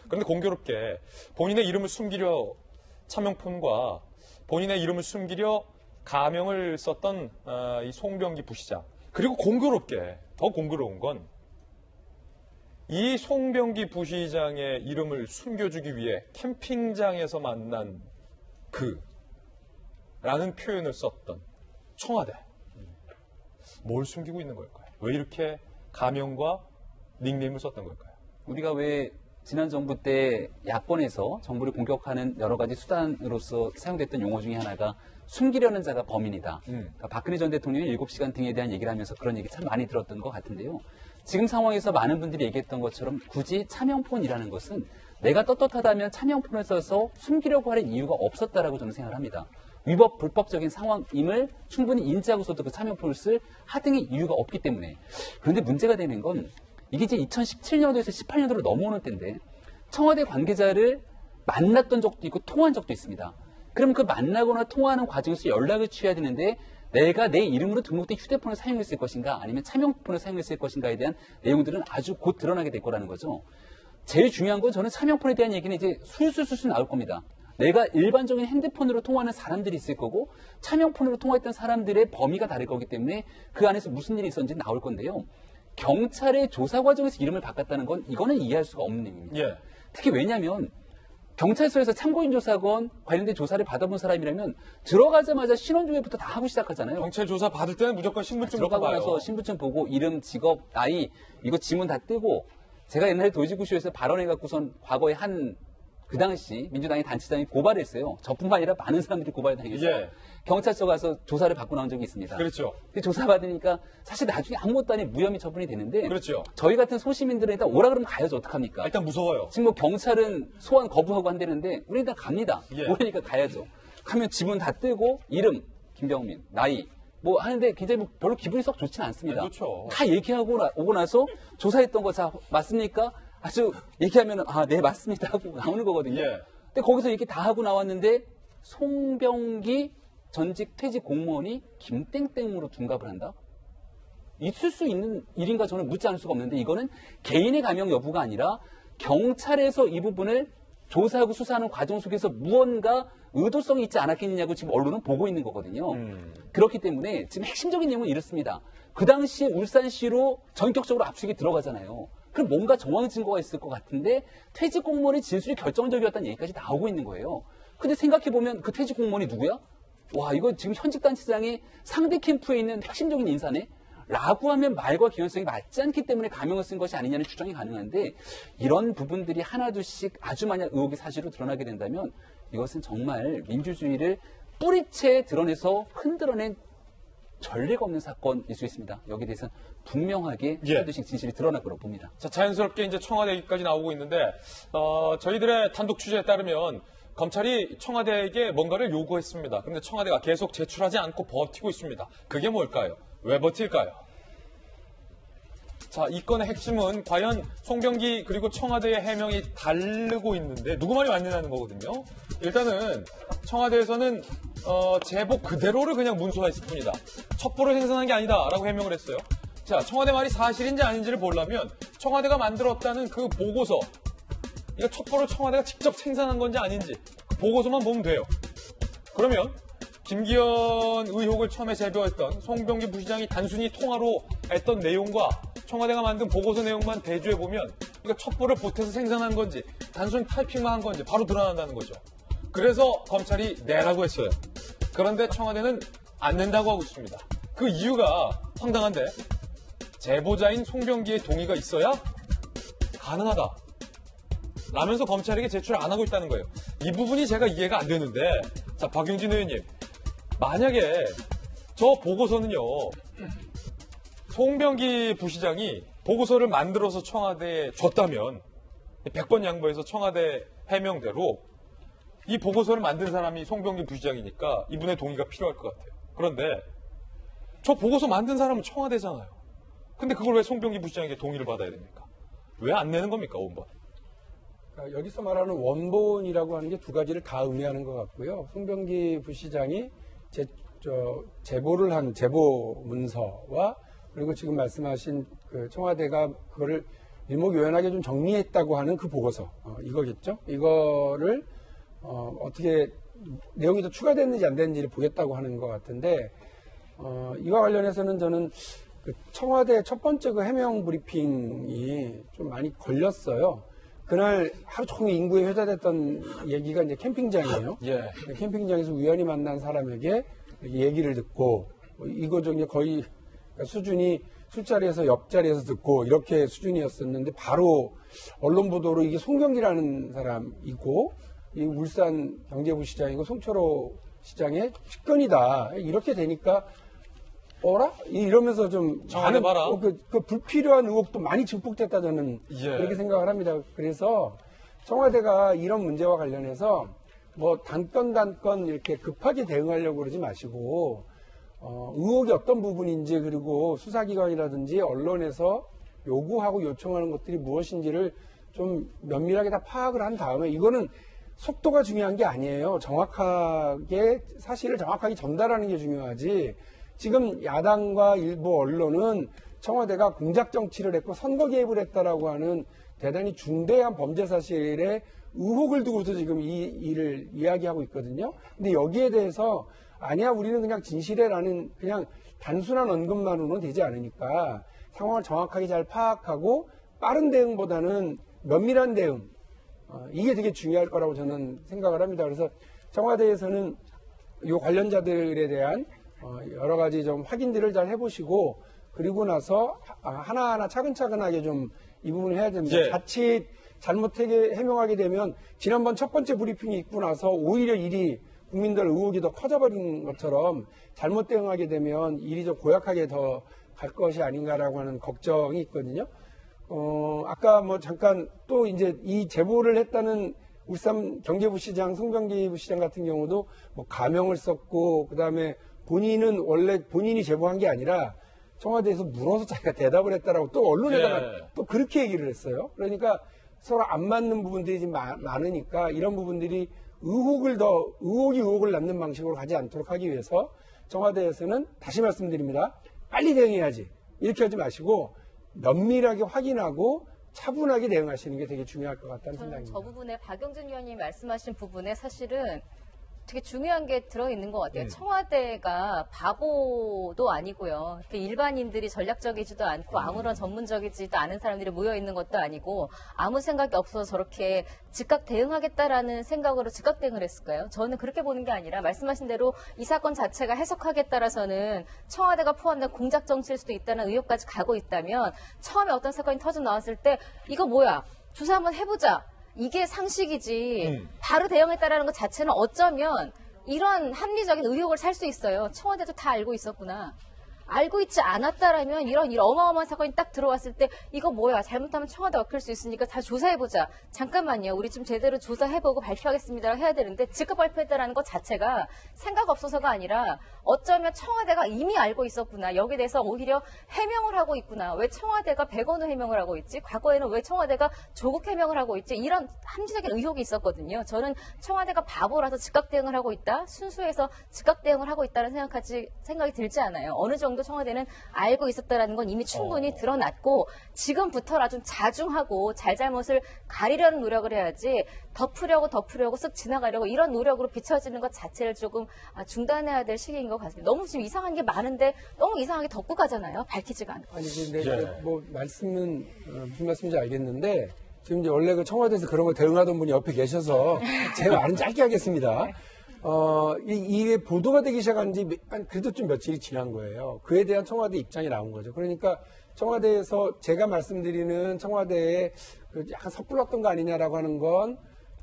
그런데 공교롭게 본인의 이름을 숨기려 차명폰과 본인의 이름을 숨기려 가명을 썼던 이 송병기 부시장. 그리고 공교롭게 더 공교로운 건 이 송병기 부시장의 이름을 숨겨주기 위해 캠핑장에서 만난 그라는 표현을 썼던 청와대. 뭘 숨기고 있는 걸까요? 왜 이렇게 가명과 닉네임을 썼던 걸까요? 우리가 왜 지난 정부 때 야권에서 정부를 공격하는 여러 가지 수단으로서 사용됐던 용어 중에 하나가 숨기려는 자가 범인이다. 그러니까 박근혜 전 대통령이 7시간 등에 대한 얘기를 하면서 그런 얘기 참 많이 들었던 것 같은데요. 지금 상황에서 많은 분들이 얘기했던 것처럼 굳이 차명폰이라는 것은 내가 떳떳하다면 차명폰을 써서 숨기려고 하는 이유가 없었다라고 저는 생각을 합니다. 위법, 불법적인 상황임을 충분히 인지하고서도 그 차명폰을 쓸 하등의 이유가 없기 때문에. 그런데 문제가 되는 건 이게 이제 2017년도에서 18년도로 넘어오는 때인데 청와대 관계자를 만났던 적도 있고 통화한 적도 있습니다. 그럼 그 만나거나 통화하는 과정에서 연락을 취해야 되는데 내가 내 이름으로 등록된 휴대폰을 사용했을 것인가 아니면 차명폰을 사용했을 것인가에 대한 내용들은 아주 곧 드러나게 될 거라는 거죠. 제일 중요한 건 저는 차명폰에 대한 얘기는 이제 술술술술 나올 겁니다. 내가 일반적인 핸드폰으로 통화하는 사람들이 있을 거고 차명폰으로 통화했던 사람들의 범위가 다를 거기 때문에 그 안에서 무슨 일이 있었는지 나올 건데요. 경찰의 조사 과정에서 이름을 바꿨다는 건 이거는 이해할 수가 없는 얘기입니다. 예. 특히 왜냐하면 경찰서에서 참고인 조사건 관련된 조사를 받아본 사람이라면 들어가자마자 신원조회부터 다 하고 시작하잖아요. 경찰 조사 받을 때는 무조건 신분증부터 들어가고 봐요. 나서 신분증 보고 이름, 직업, 나이 이거 지문 다 뜨고 제가 옛날에 도지구쇼에서 발언해갖고선 과거에 그 당시 민주당의 단체장이 고발을 했어요. 저뿐만 아니라 많은 사람들이 고발을 당해서 예. 경찰서 가서 조사를 받고 나온 적이 있습니다. 그렇죠. 조사받으니까 사실 나중에 아무것도 아닌 무혐의 처분이 되는데 그렇죠. 저희 같은 소시민들은 일단 오라 그러면 가야죠. 어떡합니까? 일단 무서워요. 지금 뭐 경찰은 소환 거부하고 한다는데 우리 일단 갑니다. 예. 오라니까 가야죠. 가면 지문 다 뜨고 이름 김병민, 나이 뭐 하는데 굉장히 뭐 별로 기분이 썩 좋지는 않습니다. 좋죠. 다 얘기하고 오고 나서 조사했던 거 자 맞습니까? 아주 얘기하면 네 맞습니다 하고 나오는 거거든요. 예. 근데 거기서 얘기 다 하고 나왔는데 송병기 전직 퇴직 공무원이 김땡땡으로 둔갑을 한다? 있을 수 있는 일인가 저는 묻지 않을 수가 없는데 이거는 개인의 가명 여부가 아니라 경찰에서 이 부분을 조사하고 수사하는 과정 속에서 무언가 의도성이 있지 않았겠느냐고 지금 언론은 보고 있는 거거든요. 그렇기 때문에 지금 핵심적인 내용은 이렇습니다. 그 당시에 울산시로 전격적으로 압수수색이 들어가잖아요. 그럼 뭔가 정황 증거가 있을 것 같은데 퇴직 공무원의 진술이 결정적이었다는 얘기까지 나오고 있는 거예요. 근데 생각해보면 그 퇴직 공무원이 누구야? 와, 이거 지금 현직 단체장이 상대 캠프에 있는 핵심적인 인사네? 라고 하면 말과 개연성이 맞지 않기 때문에 가명을 쓴 것이 아니냐는 추정이 가능한데 이런 부분들이 하나둘씩 아주 만약 의혹의 사실로 드러나게 된다면 이것은 정말 민주주의를 뿌리채 드러내서 흔들어낸 전례가 없는 사건일 수 있습니다. 여기에 대해서는 분명하게 하나둘씩 진실이 드러날 거라고 봅니다. 자, 자연스럽게 이제 청와대 얘기까지 나오고 있는데 저희들의 단독 취재에 따르면 검찰이 청와대에게 뭔가를 요구했습니다. 그런데 청와대가 계속 제출하지 않고 버티고 있습니다. 그게 뭘까요? 왜 버틸까요? 자, 이 건의 핵심은 과연 송병기 그리고 청와대의 해명이 다르고 있는데 누구 말이 맞느냐는 거거든요. 일단은 청와대에서는 제보 그대로를 그냥 문서화했을 뿐이다. 첩보를 생산한 게 아니다라고 해명을 했어요. 자, 청와대 말이 사실인지 아닌지를 보려면 청와대가 만들었다는 그 보고서, 이거 첩보를 청와대가 직접 생산한 건지 아닌지 그 보고서만 보면 돼요. 그러면 김기현 의혹을 처음에 제보했던 송병기 부시장이 단순히 통화로 했던 내용과 청와대가 만든 보고서 내용만 대조해보면 이거 첩보를 보태서 생산한 건지 단순히 타이핑만 한 건지 바로 드러난다는 거죠. 그래서 검찰이 내라고 했어요. 그런데 청와대는 안 낸다고 하고 있습니다. 그 이유가 황당한데 제보자인 송병기의 동의가 있어야 가능하다 라면서 검찰에게 제출 안 하고 있다는 거예요. 이 부분이 제가 이해가 안 되는데, 자, 박용진 의원님, 만약에 저 보고서는요, 송병기 부시장이 보고서를 만들어서 청와대에 줬다면 100번 양보해서 청와대 해명대로 이 보고서를 만든 사람이 송병기 부시장이니까 이분의 동의가 필요할 것 같아요. 그런데 저 보고서 만든 사람은 청와대잖아요. 근데 그걸 왜 송병기 부시장에게 동의를 받아야 됩니까? 왜 안 내는 겁니까, 원본? 여기서 말하는 원본이라고 하는 게 두 가지를 다 의미하는 것 같고요. 송병기 부시장이 제보를 한 제보 문서와 그리고 지금 말씀하신 그 청와대가 그거를 일목요연하게 좀 정리했다고 하는 그 보고서 이거겠죠. 이거를 어떻게 내용이 더 추가됐는지 안 됐는지를 보겠다고 하는 것 같은데 이와 관련해서는 저는 그 청와대 첫 번째 그 해명 브리핑이 좀 많이 걸렸어요. 그날 하루 종일 인구에 회자됐던 얘기가 이제 캠핑장이에요. 예. 캠핑장에서 우연히 만난 사람에게 얘기를 듣고 이거 저 거의 수준이 술자리에서 옆자리에서 듣고 이렇게 수준이었었는데 바로 언론 보도로 이게 송병기라는 사람이고 이 울산 경제부 시장이고 송철호 시장의 측근이다 이렇게 되니까 어라? 이러면서 좀 청와대 봐라. 그 불필요한 의혹도 많이 증폭됐다 저는 예. 그렇게 생각을 합니다. 그래서 청와대가 이런 문제와 관련해서 뭐 단건 이렇게 급하게 대응하려고 그러지 마시고 의혹이 어떤 부분인지 그리고 수사기관이라든지 언론에서 요구하고 요청하는 것들이 무엇인지를 좀 면밀하게 다 파악을 한 다음에 이거는 속도가 중요한 게 아니에요. 정확하게 사실을 정확하게 전달하는 게 중요하지. 지금 야당과 일부 언론은 청와대가 공작 정치를 했고 선거 개입을 했다라고 하는 대단히 중대한 범죄 사실에 의혹을 두고서 지금 이 일을 이야기하고 있거든요. 근데 여기에 대해서 아니야 우리는 그냥 진실해라는 그냥 단순한 언급만으로는 되지 않으니까 상황을 정확하게 잘 파악하고 빠른 대응보다는 면밀한 대응 이게 되게 중요할 거라고 저는 생각을 합니다. 그래서 청와대에서는 이 관련자들에 대한 여러 가지 좀 확인들을 잘 해보시고 그리고 나서 하나하나 차근차근하게 좀 이 부분을 해야 됩니다. 예. 자칫 잘못하게 해명하게 되면 지난번 첫 번째 브리핑이 있고 나서 오히려 일이 국민들 의혹이 더 커져버린 것처럼 잘못 대응하게 되면 일이 좀 고약하게 더 갈 것이 아닌가라고 하는 걱정이 있거든요. 아까 뭐 잠깐 또 이제 이 제보를 했다는 울산 경제부 시장, 송병기 부시장 같은 경우도 뭐 가명을 썼고 그다음에 본인은 원래 본인이 제보한 게 아니라 청와대에서 물어서 자기가 대답을 했다라고 또 언론에다가 예. 또 그렇게 얘기를 했어요. 그러니까 서로 안 맞는 부분들이 지금 많으니까 이런 부분들이 의혹이 의혹을 낳는 방식으로 가지 않도록 하기 위해서 청와대에서는 다시 말씀드립니다. 빨리 대응해야지. 이렇게 하지 마시고 면밀하게 확인하고 차분하게 대응하시는 게 되게 중요할 것 같다는 저는 생각입니다. 저 부분에 박영준 의원님 말씀하신 부분에 사실은 되게 중요한 게 들어있는 것 같아요. 청와대가 바보도 아니고요. 일반인들이 전략적이지도 않고 아무런 전문적이지도 않은 사람들이 모여있는 것도 아니고 아무 생각이 없어서 저렇게 즉각 대응하겠다라는 생각으로 즉각 대응을 했을까요? 저는 그렇게 보는 게 아니라 말씀하신 대로 이 사건 자체가 해석하기에 따라서는 청와대가 포함된 공작 정치일 수도 있다는 의혹까지 가고 있다면 처음에 어떤 사건이 터져 나왔을 때 이거 뭐야? 조사 한번 해보자. 이게 상식이지 바로 대응했다라는 것 자체는 어쩌면 이런 합리적인 의혹을 살 수 있어요. 청와대도 다 알고 있었구나. 알고 있지 않았다라면 이런 어마어마한 사건이 딱 들어왔을 때 이거 뭐야 잘못하면 청와대 엉킬 수 있으니까 다 조사해보자. 잠깐만요. 우리 좀 제대로 조사해보고 발표하겠습니다. 해야 되는데 즉각 발표했다라는 것 자체가 생각 없어서가 아니라 어쩌면 청와대가 이미 알고 있었구나. 여기에 대해서 오히려 해명을 하고 있구나. 왜 청와대가 백원호 해명을 하고 있지? 과거에는 왜 청와대가 조국 해명을 하고 있지? 이런 합리적인 의혹이 있었거든요. 저는 청와대가 바보라서 즉각 대응을 하고 있다. 순수해서 즉각 대응을 하고 있다는 생각이 들지 않아요. 어느 정도 청와대는 알고 있었다라는 건 이미 충분히 드러났고 지금부터라 좀 자중하고 잘잘못을 가리려는 노력을 해야지 덮으려고 쓱 지나가려고 이런 노력으로 비춰지는 것 자체를 조금 중단해야 될 시기인 것 같습니다. 너무 지금 이상한 게 많은데 너무 이상하게 덮고 가잖아요. 밝히지가 않고. 아니 근데 뭐 말씀은 무슨 말씀인지 알겠는데 지금 이제 원래 그 청와대에서 그런 거 대응하던 분이 옆에 계셔서 제가 말은 짧게 하겠습니다. 이게 보도가 되기 시작한 지 그래도 좀 며칠이 지난 거예요. 그에 대한 청와대 입장이 나온 거죠. 그러니까 청와대에서 제가 말씀드리는 청와대에 약간 섣불렀던 거 아니냐라고 하는 건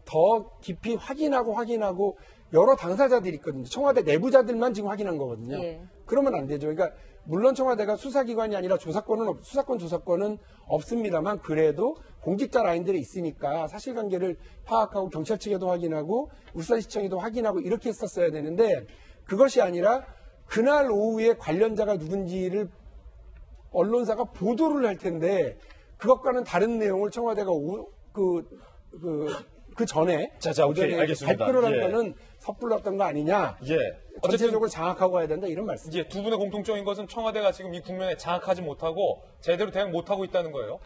더 깊이 확인하고 여러 당사자들이 있거든요. 청와대 내부자들만 지금 확인한 거거든요. 예. 그러면 안 되죠. 그러니까 물론 청와대가 수사기관이 아니라 조사권은 없습니다만 그래도 공직자 라인들이 있으니까 사실관계를 파악하고 경찰 측에도 확인하고 울산시청에도 확인하고 이렇게 했었어야 되는데 그것이 아니라 그날 오후에 관련자가 누군지를 언론사가 보도를 할 텐데 그것과는 다른 내용을 청와대가 그 전에 오케이, 알겠습니다. 발표를 한 예. 거는 섣불렀던 거 아니냐. 예. 어쨌든 전체적으로 장악하고 가야 된다 이런 말씀. 두 분의 공통점인 것은 청와대가 지금 이 국면에 장악하지 못하고 제대로 대응 못하고 있다는 거예요.